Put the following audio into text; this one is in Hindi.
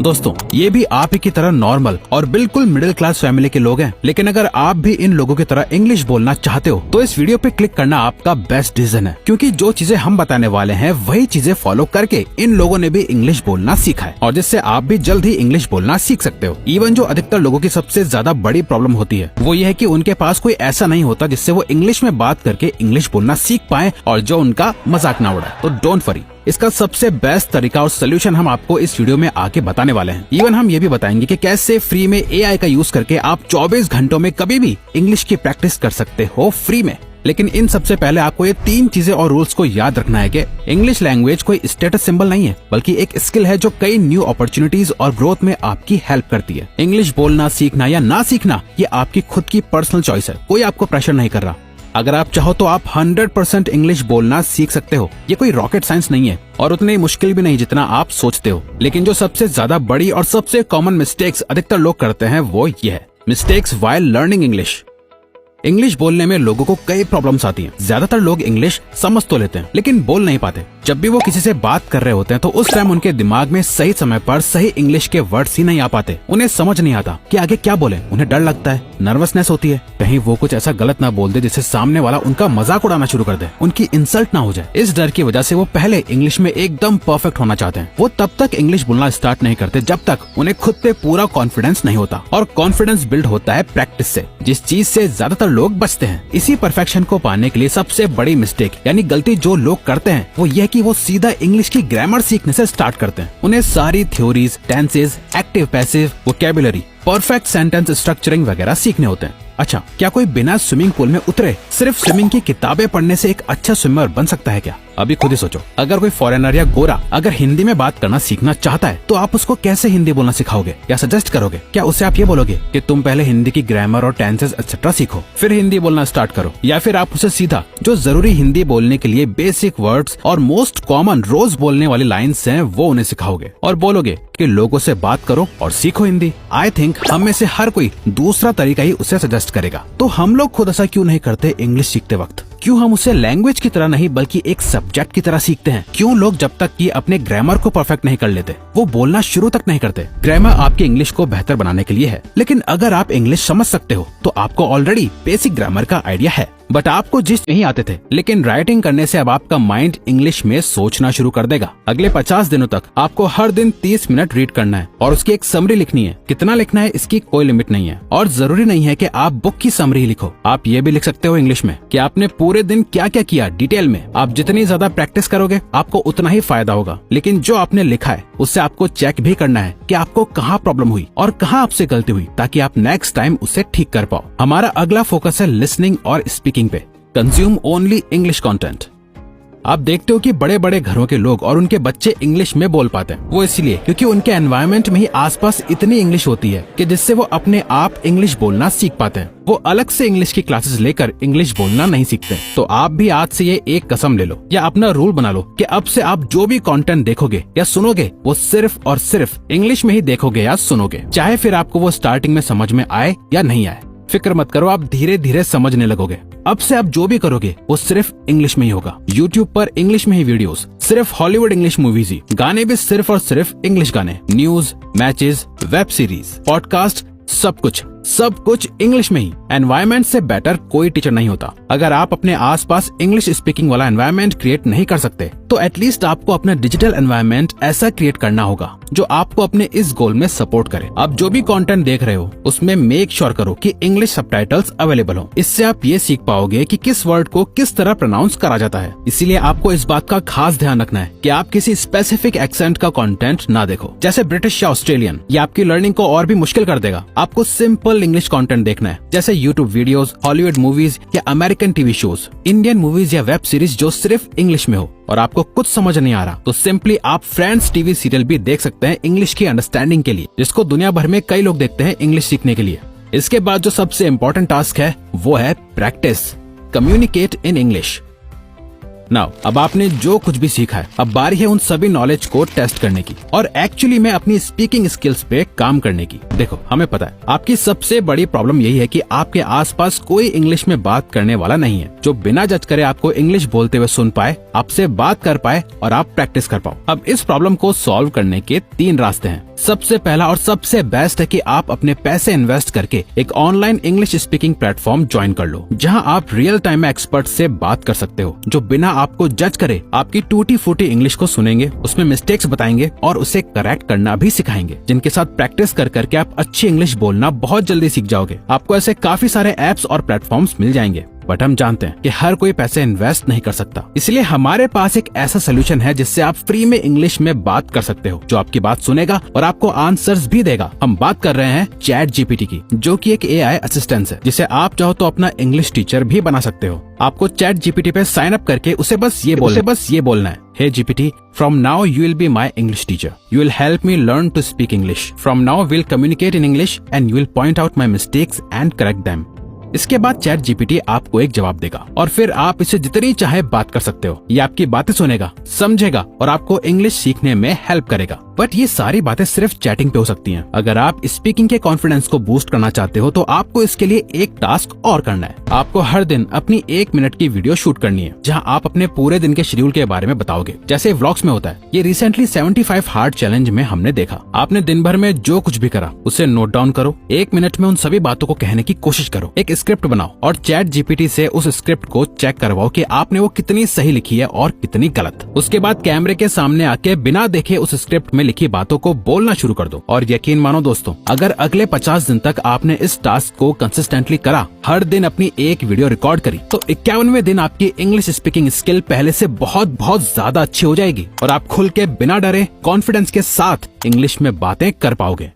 दोस्तों, ये भी आप ही की तरह नॉर्मल और बिल्कुल मिडिल क्लास फैमिली के लोग हैं, लेकिन अगर आप भी इन लोगों की तरह इंग्लिश बोलना चाहते हो तो इस वीडियो पे क्लिक करना आपका बेस्ट डिसीजन है, क्योंकि जो चीजें हम बताने वाले हैं वही चीजें फॉलो करके इन लोगों ने भी इंग्लिश बोलना सीखा है, और जिससे आप भी जल्द ही इंग्लिश बोलना सीख सकते हो। इवन जो अधिकतर लोगों की सबसे ज्यादा बड़ी प्रॉब्लम होती है वो ये है कि उनके पास कोई ऐसा नहीं होता जिससे वो इंग्लिश में बात करके इंग्लिश बोलना सीख पाए और जो उनका मजाक ना उड़ाए। तो डोंट वरी, इसका सबसे बेस्ट तरीका और सोल्यूशन हम आपको इस वीडियो में आके बताने वाले हैं। इवन हम ये भी बताएंगे कि कैसे फ्री में एआई का यूज करके आप 24 घंटों में कभी भी इंग्लिश की प्रैक्टिस कर सकते हो फ्री में। लेकिन इन सबसे पहले आपको ये 3 चीजें और रूल्स को याद रखना है कि इंग्लिश लैंग्वेज कोई स्टेटस सिंबल नहीं है, बल्कि एक स्किल है जो कई न्यू अपॉर्चुनिटीज और ग्रोथ में आपकी हेल्प करती है। इंग्लिश बोलना सीखना या ना सीखना ये आपकी खुद की पर्सनल चॉइस है, कोई आपको प्रेशर नहीं कर रहा। अगर आप चाहो तो आप 100% इंग्लिश बोलना सीख सकते हो। ये कोई रॉकेट साइंस नहीं है और उतनी मुश्किल भी नहीं जितना आप सोचते हो। लेकिन जो सबसे ज्यादा बड़ी और सबसे कॉमन मिस्टेक्स अधिकतर लोग करते हैं वो ये है mistakes while learning English. English बोलने में लोगों को कई प्रॉब्लम्स आती हैं। ज्यादातर लोग इंग्लिश समझ तो लेते हैं लेकिन बोल नहीं पाते। जब भी वो किसी से बात कर रहे होते हैं तो उस टाइम उनके दिमाग में सही समय पर सही इंग्लिश के वर्ड्स ही नहीं आ पाते। उन्हें समझ नहीं आता कि आगे क्या बोले। उन्हें डर लगता है, नर्वसनेस होती है, कहीं वो कुछ ऐसा गलत ना बोल दे जिससे सामने वाला उनका मजाक उड़ाना शुरू कर दे, उनकी इंसल्ट ना हो जाए। इस डर की वजह से वो पहले इंग्लिश में एकदम परफेक्ट होना चाहते हैं। वो तब तक इंग्लिश बोलना स्टार्ट नहीं करते जब तक उन्हें खुद पे पूरा कॉन्फिडेंस नहीं होता, और कॉन्फिडेंस बिल्ड होता है प्रैक्टिस से, जिस चीज से ज्यादातर लोग बचते हैं। इसी परफेक्शन को पाने के लिए सबसे बड़ी मिस्टेक यानी गलती जो लोग करते हैं वो ये कि वो सीधा इंग्लिश की ग्रामर सीखने से स्टार्ट करते हैं। उन्हें सारी theories, tenses, active passive, vocabulary, perfect sentence structuring वगैरह सीखने होते हैं। अच्छा, क्या कोई बिना स्विमिंग पूल में उतरे सिर्फ स्विमिंग की किताबें पढ़ने से एक अच्छा स्विमर बन सकता है क्या? अभी खुद ही सोचो। अगर कोई फॉरेनर या गोरा अगर हिंदी में बात करना सीखना चाहता है तो आप उसको कैसे हिंदी बोलना सिखाओगे या सजेस्ट करोगे? क्या उससे आप ये बोलोगे कि तुम पहले हिंदी की ग्रामर और टेंसेस एक्सेट्रा सीखो फिर हिंदी बोलना स्टार्ट करो, या फिर आप उसे सीधा जो जरूरी हिंदी बोलने के लिए बेसिक वर्ड्स और मोस्ट कॉमन रोज बोलने वाली लाइन्स हैं वो उन्हें सिखाओगे और बोलोगे कि लोगों से बात करो और सीखो हिंदी? आई थिंक हम में से हर कोई दूसरा तरीका ही उसे सजेस्ट करेगा। तो हम लोग खुद ऐसा क्यों नहीं करते? इंग्लिश सीखते वक्त क्यों हम उसे लैंग्वेज की तरह नहीं बल्कि एक सब्जेक्ट की तरह सीखते हैं? क्यों लोग जब तक कि अपने ग्रामर को परफेक्ट नहीं कर लेते वो बोलना शुरू तक नहीं करते? ग्रामर आपकी इंग्लिश को बेहतर बनाने के लिए है, लेकिन अगर आप इंग्लिश समझ सकते हो तो आपको ऑलरेडी बेसिक ग्रामर का आइडिया है। बट आपको जिस नहीं आते थे, लेकिन राइटिंग करने से अब आपका माइंड इंग्लिश में सोचना शुरू कर देगा। अगले 50 दिनों तक आपको हर दिन 30 मिनट रीड करना है और उसकी एक समरी लिखनी है। कितना लिखना है इसकी कोई लिमिट नहीं है, और जरूरी नहीं है कि आप बुक की समरी लिखो। आप ये भी लिख सकते हो इंग्लिश में कि आपने पूरे दिन क्या क्या किया डिटेल में। आप जितनी ज्यादा प्रैक्टिस करोगे आपको उतना ही फायदा होगा, लेकिन जो आपने लिखा है उससे आपको चेक भी करना है कि आपको कहाँ प्रॉब्लम हुई और कहाँ आपसे गलती हुई, ताकि आप नेक्स्ट टाइम उसे ठीक कर पाओ। हमारा अगला फोकस है लिसनिंग और स्पीकिंग पे। Consume only English content. आप देखते हो कि बड़े बड़े घरों के लोग और उनके बच्चे इंग्लिश में बोल पाते हैं। वो इसलिए क्योंकि उनके एनवायरनमेंट में ही आसपास इतनी इंग्लिश होती है कि जिससे वो अपने आप इंग्लिश बोलना सीख पाते हैं। वो अलग से इंग्लिश की क्लासेस लेकर इंग्लिश बोलना नहीं सीखते। तो आप भी आज से ये एक कसम ले लो या अपना रूल बना लो कि अब से आप जो भी कंटेंट देखोगे या सुनोगे वो सिर्फ और सिर्फ इंग्लिश में ही देखोगे या सुनोगे, चाहे फिर आपको वो स्टार्टिंग में समझ में आए या नहीं आए। फिक्र मत करो, आप धीरे धीरे समझने लगोगे। अब से आप जो भी करोगे वो सिर्फ इंग्लिश में ही होगा। YouTube पर इंग्लिश में ही वीडियोस, सिर्फ हॉलीवुड इंग्लिश मूवीज ही, गाने भी सिर्फ और सिर्फ इंग्लिश गाने, news, matches, web series, podcast, सब कुछ इंग्लिश में ही। एनवायरनमेंट से बेटर कोई टीचर नहीं होता। अगर आप अपने आसपास इंग्लिश स्पीकिंग वाला एनवायरनमेंट क्रिएट नहीं कर सकते तो एटलीस्ट आपको अपना डिजिटल एनवायरनमेंट ऐसा क्रिएट करना होगा जो आपको अपने इस गोल में सपोर्ट करे। आप जो भी कंटेंट देख रहे हो उसमें मेक श्योर करो कि इंग्लिश सबटाइटल्स अवेलेबल हो। इससे आप ये सीख पाओगे कि किस वर्ड को किस तरह प्रोनाउंस करा जाता है। इसीलिए आपको इस बात का खास ध्यान रखना है कि आप किसी स्पेसिफिक एक्सेंट का कंटेंट ना देखो, जैसे ब्रिटिश या ऑस्ट्रेलियन। ये आपकी लर्निंग को और भी मुश्किल कर देगा। आपको सिंपल इंग्लिश कंटेंट देखना है, जैसे यूट्यूब वीडियोस, हॉलीवुड मूवीज या American TV shows, Indian movies या वेब सीरीज जो सिर्फ इंग्लिश में हो। और आपको कुछ समझ नहीं आ रहा तो सिंपली आप फ्रेंड्स टीवी सीरियल भी देख सकते हैं इंग्लिश की अंडरस्टैंडिंग के लिए, जिसको दुनिया भर में कई लोग देखते हैं इंग्लिश सीखने के लिए। इसके बाद जो सबसे इम्पोर्टेंट टास्क है वो है practice. Communicate in English. Now अब आपने जो कुछ भी सीखा है, अब बारी है उन सभी नॉलेज को टेस्ट करने की और एक्चुअली में अपनी स्पीकिंग स्किल्स पे काम करने की। देखो, हमें पता है आपकी सबसे बड़ी प्रॉब्लम यही है कि आपके आसपास कोई इंग्लिश में बात करने वाला नहीं है जो बिना जज करे आपको इंग्लिश बोलते हुए सुन पाए, आपसे बात कर पाए और आप प्रैक्टिस कर पाओ। अब इस प्रॉब्लम को सॉल्व करने के 3 रास्ते हैं। सबसे पहला और सबसे बेस्ट है कि आप अपने पैसे इन्वेस्ट करके एक online English speaking platform join कर लो, जहां आप रियल टाइम में एक्सपर्ट से बात कर सकते हो, जो बिना आपको जज करे आपकी टूटी फूटी इंग्लिश को सुनेंगे, उसमें मिस्टेक्स बताएंगे और उसे करेक्ट करना भी सिखाएंगे, जिनके साथ प्रैक्टिस कर करके आप अच्छी इंग्लिश बोलना बहुत जल्दी सीख जाओगे। आपको ऐसे काफी सारे ऐप्स और प्लेटफॉर्म्स मिल जाएंगे, बट हम जानते हैं कि हर कोई पैसे इन्वेस्ट नहीं कर सकता। इसलिए हमारे पास एक ऐसा सोल्यूशन है जिससे आप फ्री में इंग्लिश में बात कर सकते हो, जो आपकी बात सुनेगा और आपको आंसर्स भी देगा। हम बात कर रहे हैं चैट जीपीटी की, जो कि एक एआई असिस्टेंट है, जिसे आप चाहो तो अपना इंग्लिश टीचर भी बना सकते हो। आपको चैट जीपीटी पे साइन अप करके उसे बस ये बोलना है, हे GPT, from now you will be my English teacher. You will help me learn to speak English. From now we'll communicate in English and you will point out my mistakes and correct them. इसके बाद चैट जीपीटी आपको एक जवाब देगा और फिर आप इसे जितनी चाहे बात कर सकते हो। ये आपकी बातें सुनेगा, समझेगा और आपको इंग्लिश सीखने में हेल्प करेगा। बट ये सारी बातें सिर्फ चैटिंग पे हो सकती हैं। अगर आप स्पीकिंग के कॉन्फिडेंस को बूस्ट करना चाहते हो तो आपको इसके लिए एक टास्क और करना है। आपको हर दिन अपनी 1 मिनट की वीडियो शूट करनी है, जहां आप अपने पूरे दिन के शेड्यूल के बारे में बताओगे, जैसे व्लॉग्स में होता है। ये रिसेंटली 75 हार्ड चैलेंज में हमने देखा। आपने दिन भर में जो कुछ भी करा उसे नोट डाउन करो, 1 मिनट में उन सभी बातों को कहने की कोशिश करो, एक स्क्रिप्ट बनाओ और चैट जीपीटी से उस स्क्रिप्ट को चेक करवाओ कि आपने वो कितनी सही लिखी है और कितनी गलत। उसके बाद कैमरे के सामने आके बिना देखे उस स्क्रिप्ट में लिखी बातों को बोलना शुरू कर दो। और यकीन मानो दोस्तों, अगर अगले 50 दिन तक आपने इस टास्क को कंसिस्टेंटली करा, हर दिन अपनी एक वीडियो रिकॉर्ड करी, तो 51वें दिन आपकी इंग्लिश स्पीकिंग स्किल पहले से बहुत ज्यादा अच्छी हो जाएगी और आप खुल के बिना डरे कॉन्फिडेंस के साथ इंग्लिश में बातें कर पाओगे।